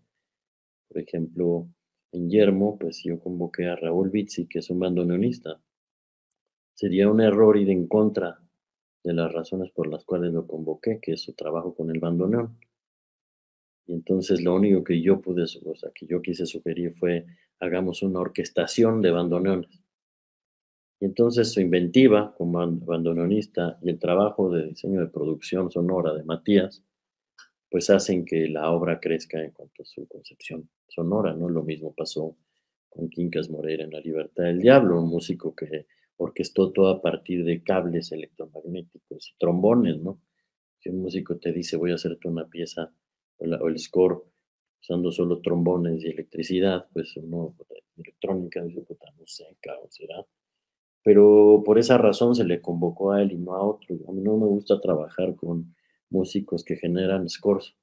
Por ejemplo, en Yermo, pues yo convoqué a Raúl Bizzi, que es un bandoneonista. Sería un error ir en contra de las razones por las cuales lo convoqué, que es su trabajo con el bandoneón. Y entonces lo único que yo pude, o sea, que yo quise sugerir fue hagamos una orquestación de bandoneones. Y entonces su inventiva como bandoneonista y el trabajo de diseño de producción sonora de Matías, pues hacen que la obra crezca en cuanto a su concepción sonora, ¿no? Lo mismo pasó con Quincas Moreira en La Libertad del Diablo, un músico que orquestó todo a partir de cables electromagnéticos y trombones, ¿no? Si un músico te dice voy a hacerte una pieza o el score usando solo trombones y electricidad, pues uno, electrónica, dice, puta, no sé, cabrón, será. Pero por esa razón se le convocó a él y no a otro. A mí no me gusta trabajar con músicos que generan scores.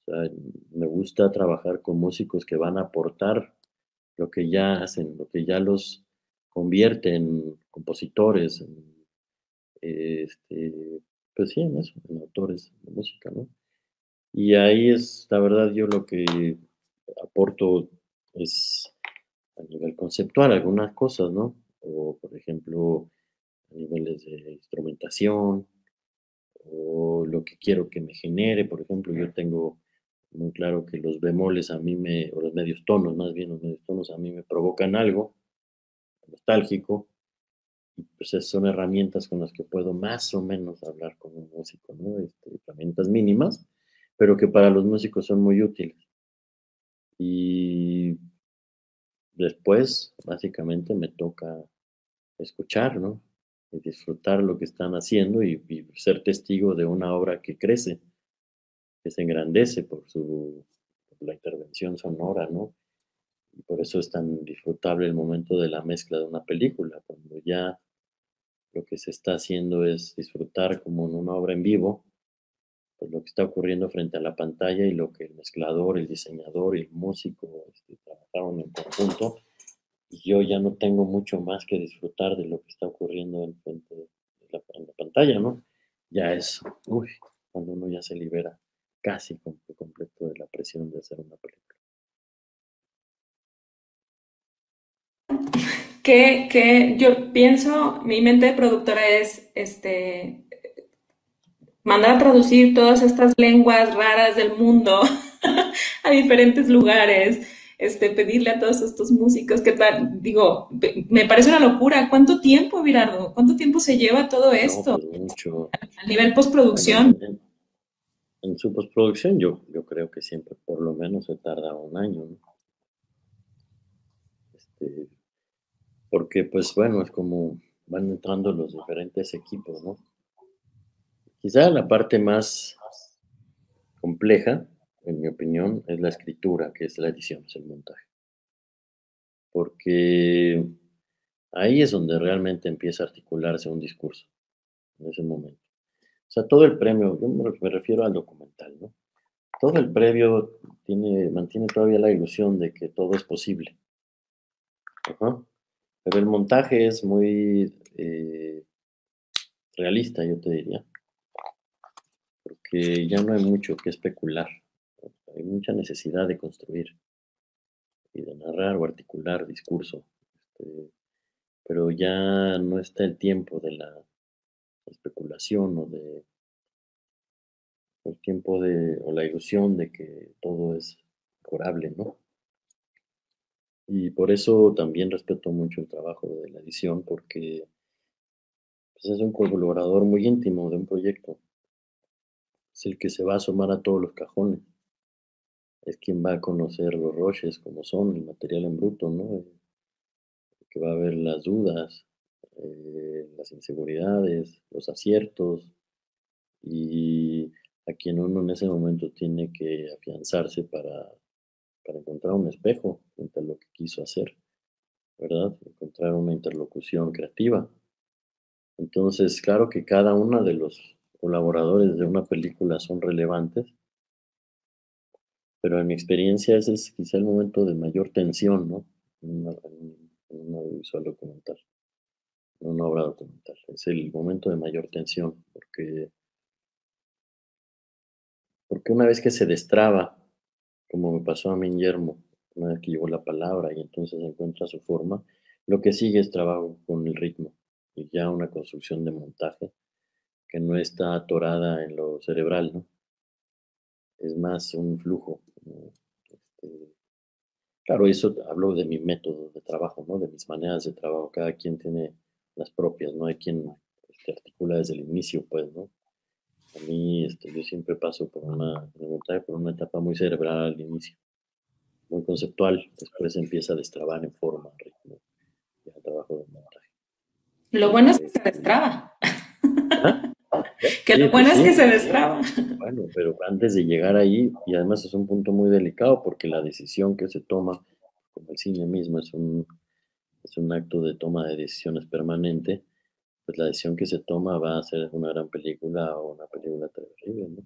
O sea, me gusta trabajar con músicos que van a aportar lo que ya hacen, lo que ya los convierte en compositores, este, pues sí, en eso, en autores de música, ¿no? Y ahí es, la verdad, yo lo que aporto es a nivel conceptual algunas cosas, ¿no? O, por ejemplo, a niveles de instrumentación, o lo que quiero que me genere. Por ejemplo, yo tengo muy claro que los bemoles a mí o los medios tonos, más bien los medios tonos a mí me provocan algo nostálgico, y pues son herramientas con las que puedo más o menos hablar con un músico, ¿no? Herramientas mínimas, pero que para los músicos son muy útiles. Y después, básicamente, me toca escuchar, ¿no? Y disfrutar lo que están haciendo y ser testigo de una obra que crece, que se engrandece por la intervención sonora, ¿no? Y por eso es tan disfrutable el momento de la mezcla de una película, cuando ya lo que se está haciendo es disfrutar como en una obra en vivo, pues lo que está ocurriendo frente a la pantalla y lo que el mezclador, el diseñador y el músico trabajaron en conjunto. Y yo ya no tengo mucho más que disfrutar de lo que está ocurriendo en frente de en la pantalla, ¿no? Ya es, uy, cuando uno ya se libera casi por completo de la presión de hacer una película. Que yo pienso, mi mente de productora es mandar a traducir todas estas lenguas raras del mundo a diferentes lugares, pedirle a todos estos músicos que tal, digo, me parece una locura. ¿Cuánto tiempo, Virardo? ¿Cuánto tiempo se lleva todo No, esto pues mucho. a nivel Bueno, postproducción? en su postproducción yo creo que siempre por lo menos se tarda un año, ¿no? Este, Porque pues bueno, es como van entrando los diferentes equipos, ¿no? Quizá la parte más compleja, en mi opinión, es la escritura, que es la edición, es el montaje. Porque ahí es donde realmente empieza a articularse un discurso, en ese momento. O sea, todo el premio, yo me refiero al documental, ¿no? Todo el previo mantiene todavía la ilusión de que todo es posible. Ajá. Pero el montaje es muy realista, yo te diría, porque ya no hay mucho que especular. Hay mucha necesidad de construir y de narrar o articular discurso. este, pero ya no está el tiempo de la especulación o el tiempo o la ilusión de que todo es mejorable, ¿no? Y por eso también respeto mucho el trabajo de la edición, porque pues, es un colaborador muy íntimo de un proyecto. Es el que se va a asomar a todos los cajones. Es quien va a conocer los roches como son, el material en bruto, ¿no? Que va a ver las dudas, las inseguridades, los aciertos, y a quien uno en ese momento tiene que afianzarse para encontrar un espejo frente a lo que quiso hacer, ¿verdad? Encontrar una interlocución creativa. Entonces, claro que cada uno de los colaboradores de una película son relevantes, pero en mi experiencia ese es quizá el momento de mayor tensión, ¿no? En un audiovisual documental, en una obra documental. Es el momento de mayor tensión, porque una vez que se destraba, como me pasó a mí en Yermo, una vez que llevó la palabra y entonces encuentra su forma, lo que sigue es trabajo con el ritmo y ya una construcción de montaje que no está atorada en lo cerebral, ¿no? Es más un flujo, ¿no? Claro, eso hablo de mi método de trabajo, ¿no? De mis maneras de trabajo. Cada quien tiene las propias, ¿no? Hay quien articula desde el inicio, pues, ¿no? A mí, yo siempre paso en el montaje por una etapa muy cerebral al inicio, muy conceptual. Después empieza a destrabar en forma, en ritmo, ya el trabajo de montaje. Lo bueno es que se Y- destraba, ¿Ah? ¿Qué? que Sí, lo pues bueno es que sí. se destraba. Bueno, pero antes de llegar ahí, y además es un punto muy delicado porque la decisión que se toma, como el cine mismo es un acto de toma de decisiones permanente, pues la decisión que se toma va a ser una gran película o una película terrible, ¿no?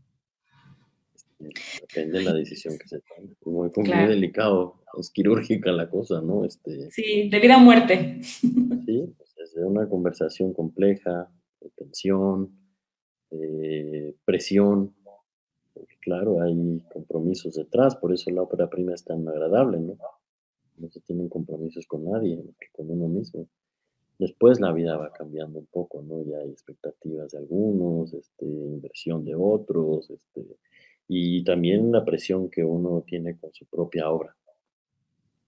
Depende de la decisión que se tome. Muy Claro, delicado, es quirúrgica la cosa, ¿no? sí, de vida a muerte. Sí, pues desde una conversación compleja, de tensión, presión, porque claro, hay compromisos detrás, por eso la ópera prima es tan agradable, ¿no? no se tienen compromisos con nadie, más que con uno mismo. Después la vida va cambiando un poco, ¿no? Ya hay expectativas de algunos, inversión de otros, y también la presión que uno tiene con su propia obra.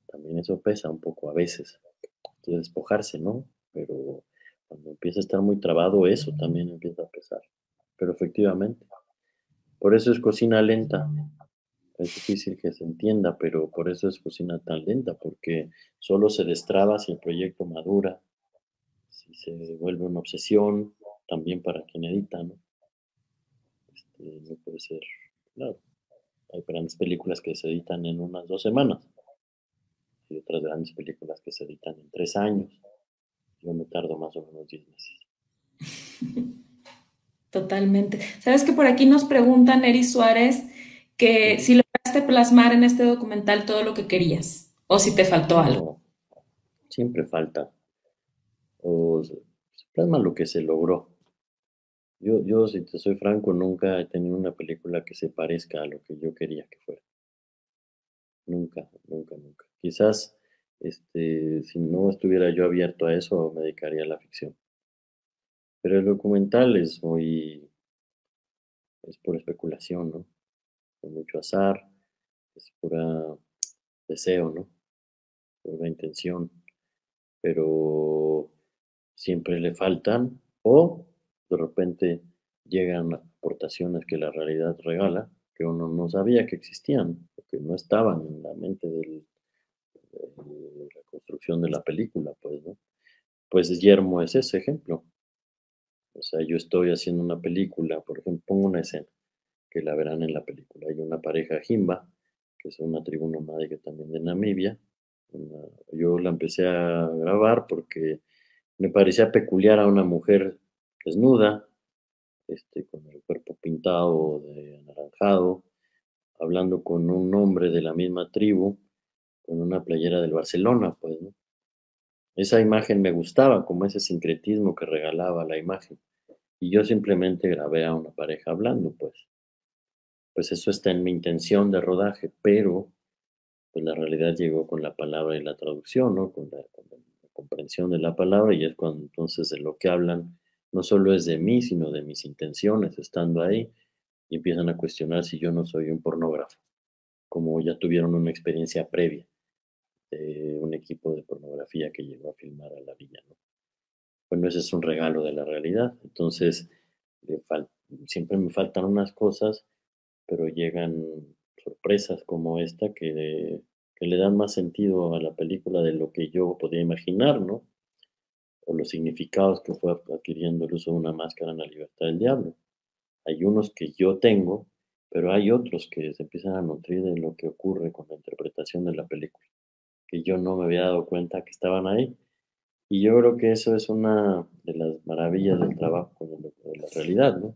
También eso pesa un poco a veces, de despojarse, ¿no? Pero cuando empieza a estar muy trabado, eso también empieza a pesar. Pero efectivamente, por eso es cocina lenta. Es difícil que se entienda, pero por eso es cocina tan lenta, porque solo se destraba si el proyecto madura, si se vuelve una obsesión, también para quien edita, ¿no? No puede ser, claro, hay grandes películas que se editan en unas 2 semanas y otras grandes películas que se editan en 3 años. Yo me tardo más o menos 10 meses. Totalmente. Sabes que por aquí nos preguntan, Eri Suárez, que Ujú. si lograste plasmar en este documental todo lo que querías o si te faltó algo. No, siempre falta, o se plasma lo que se logró. Yo, si te soy franco, nunca he tenido una película que se parezca a lo que yo quería que fuera. Nunca, nunca, nunca. Quizás, si no estuviera yo abierto a eso, me dedicaría a la ficción. Pero el documental es pura especulación, ¿no? Con mucho azar, es pura deseo, ¿no? Pura intención, pero siempre le faltan o de repente llegan aportaciones que la realidad regala, que uno no sabía que existían, o que no estaban en la mente de la construcción de la película, pues, ¿no? Pues Yermo es ese ejemplo. O sea, yo estoy haciendo una película, por ejemplo, pongo una escena que la verán en la película. Hay una pareja Jimba, que es una tribu nomádtica también de Namibia. Yo la empecé a grabar porque me parecía peculiar a una mujer desnuda, con el cuerpo pintado de anaranjado, hablando con un hombre de la misma tribu, con una playera del Barcelona, pues, ¿no? Esa imagen me gustaba, como ese sincretismo que regalaba la imagen. Y yo simplemente grabé a una pareja hablando, pues. Pues eso está en mi intención de rodaje, pero pues la realidad llegó con la palabra y la traducción, ¿no? Con la comprensión de la palabra y es cuando entonces de lo que hablan no solo es de mí, sino de mis intenciones estando ahí y empiezan a cuestionar si yo no soy un pornógrafo, como ya tuvieron una experiencia previa de un equipo de pornografía que llegó a filmar a la villa, ¿no? Bueno, ese es un regalo de la realidad. Entonces, le fal- siempre me faltan unas cosas, pero llegan sorpresas como esta que le dan más sentido a la película de lo que yo podía imaginar, ¿no? O los significados que fue adquiriendo el uso de una máscara en La Libertad del Diablo. Hay unos que yo tengo, pero hay otros que se empiezan a nutrir de lo que ocurre con la interpretación de la película, que yo no me había dado cuenta que estaban ahí. Y yo creo que eso es una de las maravillas del trabajo de la realidad, ¿no?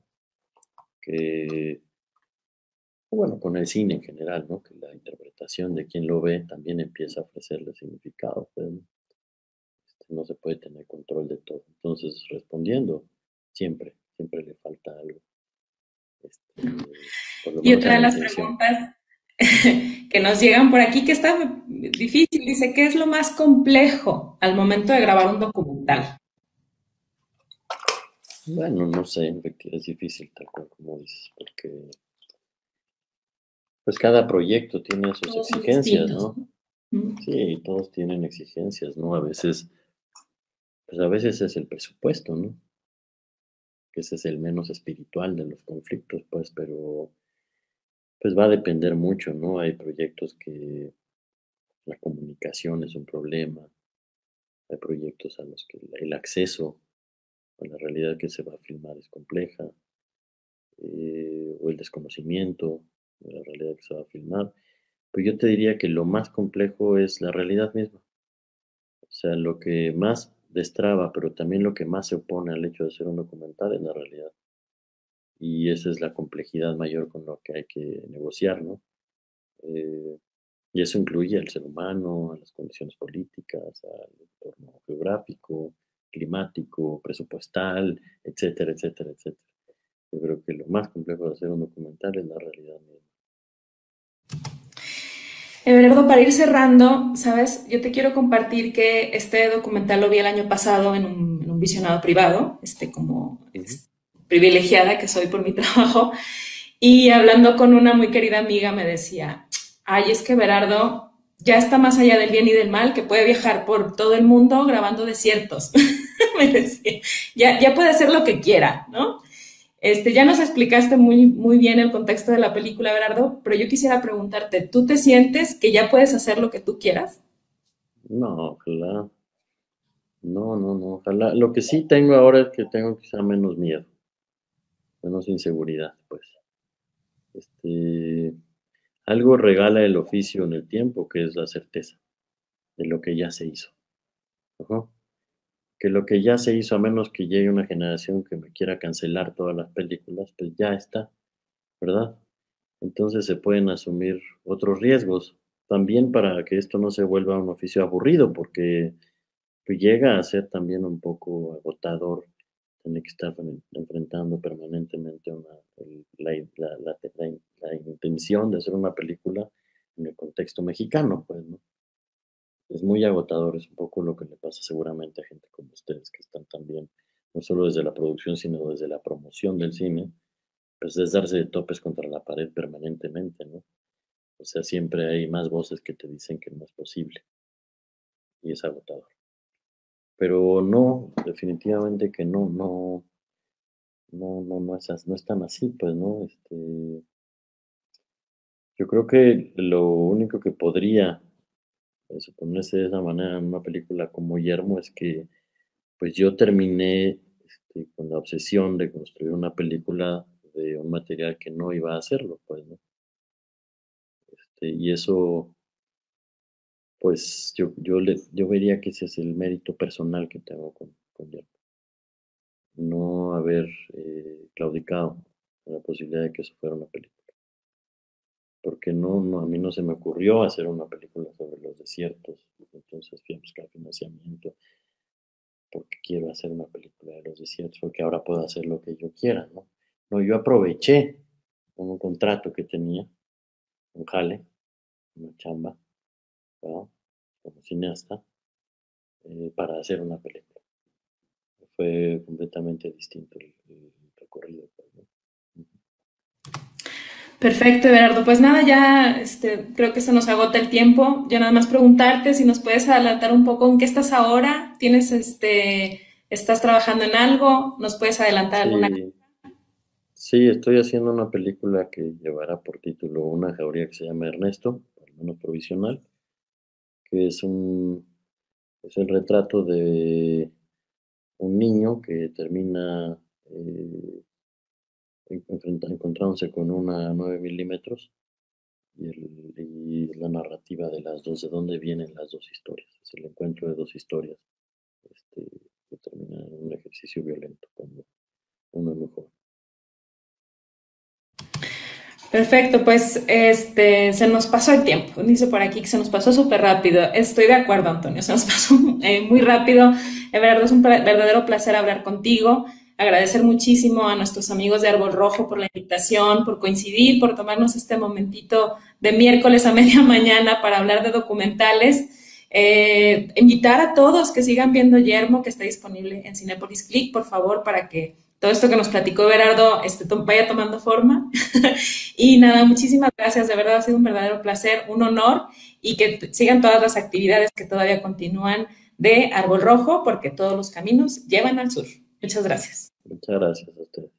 Que, bueno, con el cine en general, ¿no? Que la interpretación de quien lo ve también empieza a ofrecerle significado, pues, ¿no? No se puede tener control de todo. Entonces, respondiendo, siempre, siempre le falta algo, por lo Y menos otra en de la las intención. preguntas que nos llegan por aquí, que está difícil, dice, ¿qué es lo más complejo al momento de grabar un documental? Bueno, no sé, es difícil tal cual como dices, porque pues cada proyecto tiene sus Todos son exigencias, distintos, ¿no? ¿no? Mm. Sí, todos tienen exigencias, ¿no? A veces, pues a veces es el presupuesto, ¿no? Que ese es el menos espiritual de los conflictos, pues, pero pues va a depender mucho, ¿no? Hay proyectos que la comunicación es un problema, hay proyectos a los que el acceso a la realidad que se va a filmar es compleja, o el desconocimiento de la realidad que se va a filmar. Pues yo te diría que lo más complejo es la realidad misma. O sea, lo que más destraba, pero también lo que más se opone al hecho de hacer un documental es la realidad. Y esa es la complejidad mayor con lo que hay que negociar, ¿no? Eh, y eso incluye al ser humano, a las condiciones políticas, al entorno geográfico, climático, presupuestal, etcétera, etcétera, etcétera. Yo creo que lo más complejo de hacer un documental es la realidad misma. Everardo, para ir cerrando, sabes, yo te quiero compartir que este documental lo vi el año pasado en un visionado privado, como Ujú. privilegiada que soy por mi trabajo, y hablando con una muy querida amiga me decía, ay, es que Everardo ya está más allá del bien y del mal, que puede viajar por todo el mundo grabando desiertos. Me decía, ya puede hacer lo que quiera, ¿no? Ya nos explicaste muy bien el contexto de la película, Berardo, pero yo quisiera preguntarte, ¿tú te sientes que ya puedes hacer lo que tú quieras? No, ojalá. No, no, no, ojalá. Lo que sí tengo ahora es que tengo quizá menos miedo, menos inseguridad, pues. Este, algo regala el oficio en el tiempo, que es la certeza de lo que ya se hizo. Ajá. Que lo que ya se hizo, a menos que llegue una generación que me quiera cancelar todas las películas, pues ya está, ¿verdad? Entonces se pueden asumir otros riesgos, también para que esto no se vuelva un oficio aburrido, porque pues, llega a ser también un poco agotador tener que estar enfrentando permanentemente la intención de hacer una película en el contexto mexicano, pues, ¿no? Es muy agotador, es un poco lo que le pasa seguramente a gente como ustedes que están también, no solo desde la producción, sino desde la promoción del cine, pues es darse de topes contra la pared permanentemente, ¿no? O sea, siempre hay más voces que te dicen que no es posible y es agotador. Pero no, definitivamente que no, no, no, no, no es tan así, pues, ¿no? Yo creo que lo único que podría suponerse de esa manera en una película como Yermo es que pues yo terminé con la obsesión de construir una película de un material que no iba a hacerlo, pues, ¿no? Y eso, pues, yo vería que ese es el mérito personal que tengo con Yermo. No haber claudicado a la posibilidad de que eso fuera una película. Porque no, a mí no se me ocurrió hacer una película sobre los desiertos. Entonces fui a buscar financiamiento porque quiero hacer una película de los desiertos, porque ahora puedo hacer lo que yo quiera, ¿no? No, yo aproveché un contrato que tenía, un jale, una chamba, ¿verdad? Como cineasta, para hacer una película. Fue completamente distinto el recorrido, pues, ¿no? Perfecto, Everardo. Pues nada, ya creo que se nos agota el tiempo. Yo nada más preguntarte si nos puedes adelantar un poco en qué estás ahora. ¿Estás trabajando en algo? ¿Nos puedes adelantar alguna? Sí, sí, estoy haciendo una película que llevará por título Una jauría que se llama Ernesto, al menos provisional, que es el retrato de un niño que termina encontrándose con una 9 milímetros y la narrativa de las dos, de dónde vienen las dos historias. Es el encuentro de dos historias este, que termina en un ejercicio violento cuando uno es muy joven. Perfecto, pues se nos pasó el tiempo. Dice por aquí que se nos pasó súper rápido. Estoy de acuerdo, Antonio, se nos pasó muy rápido. Verdad es un verdadero placer hablar contigo. Agradecer muchísimo a nuestros amigos de Árbol Rojo por la invitación, por coincidir, por tomarnos este momentito de miércoles a media mañana para hablar de documentales. Invitar a todos que sigan viendo Yermo, que está disponible en Cinépolis Click, por favor, para que todo esto que nos platicó Berardo vaya tomando forma. Y nada, muchísimas gracias, de verdad ha sido un verdadero placer, un honor y que sigan todas las actividades que todavía continúan de Árbol Rojo porque todos los caminos llevan al sur. Muchas gracias. Muchas gracias a ustedes.